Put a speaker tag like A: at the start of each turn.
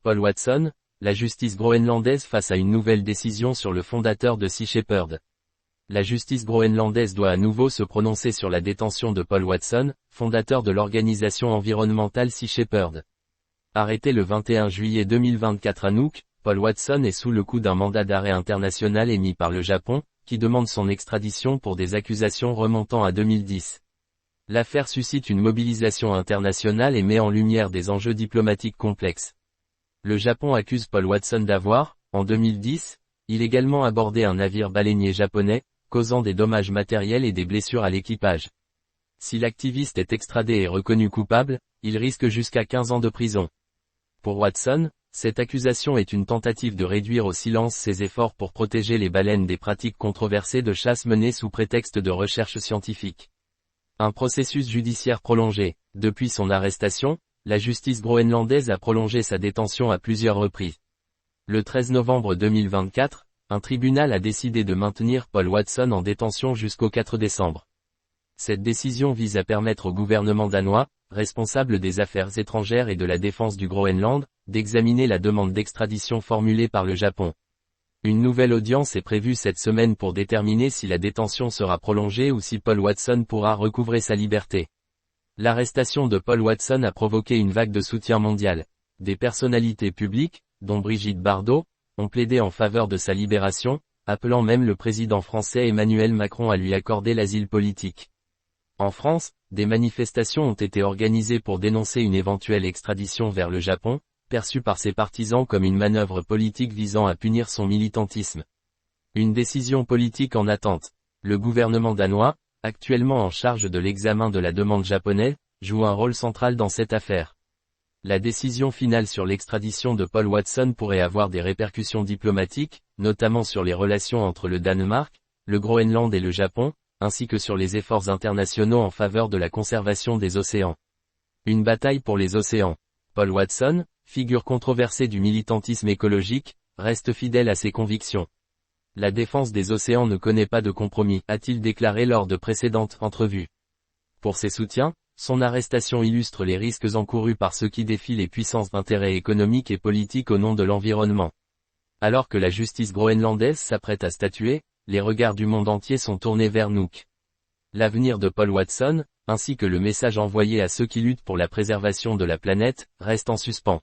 A: Paul Watson, la justice groenlandaise face à une nouvelle décision sur le fondateur de Sea Shepherd. La justice groenlandaise doit à nouveau se prononcer sur la détention de Paul Watson, fondateur de l'organisation environnementale Sea Shepherd. Arrêté le 21 juillet 2024 à Nuuk, Paul Watson est sous le coup d'un mandat d'arrêt international émis par le Japon, qui demande son extradition pour des accusations remontant à 2010. L'affaire suscite une mobilisation internationale et met en lumière des enjeux diplomatiques complexes. Le Japon accuse Paul Watson d'avoir, en 2010, illégalement abordé un navire baleinier japonais, causant des dommages matériels et des blessures à l'équipage. Si l'activiste est extradé et reconnu coupable, il risque jusqu'à 15 ans de prison. Pour Watson, cette accusation est une tentative de réduire au silence ses efforts pour protéger les baleines des pratiques controversées de chasse menées sous prétexte de recherche scientifique. Un processus judiciaire prolongé. Depuis son arrestation, la justice groenlandaise a prolongé sa détention à plusieurs reprises. Le 13 novembre 2024, un tribunal a décidé de maintenir Paul Watson en détention jusqu'au 4 décembre. Cette décision vise à permettre au gouvernement danois, responsable des affaires étrangères et de la défense du Groenland, d'examiner la demande d'extradition formulée par le Japon. Une nouvelle audience est prévue cette semaine pour déterminer si la détention sera prolongée ou si Paul Watson pourra recouvrer sa liberté. L'arrestation de Paul Watson a provoqué une vague de soutien mondial. Des personnalités publiques, dont Brigitte Bardot, ont plaidé en faveur de sa libération, appelant même le président français Emmanuel Macron à lui accorder l'asile politique. En France, des manifestations ont été organisées pour dénoncer une éventuelle extradition vers le Japon, perçue par ses partisans comme une manœuvre politique visant à punir son militantisme. Une décision politique en attente. Le gouvernement danois, actuellement en charge de l'examen de la demande japonaise, joue un rôle central dans cette affaire. La décision finale sur l'extradition de Paul Watson pourrait avoir des répercussions diplomatiques, notamment sur les relations entre le Danemark, le Groenland et le Japon, ainsi que sur les efforts internationaux en faveur de la conservation des océans. Une bataille pour les océans. Paul Watson, figure controversée du militantisme écologique, reste fidèle à ses convictions. La défense des océans ne connaît pas de compromis, a-t-il déclaré lors de précédentes entrevues. Pour ses soutiens, son arrestation illustre les risques encourus par ceux qui défient les puissances d'intérêts économiques et politiques au nom de l'environnement. Alors que la justice groenlandaise s'apprête à statuer, les regards du monde entier sont tournés vers Nuuk. L'avenir de Paul Watson, ainsi que le message envoyé à ceux qui luttent pour la préservation de la planète, reste en suspens.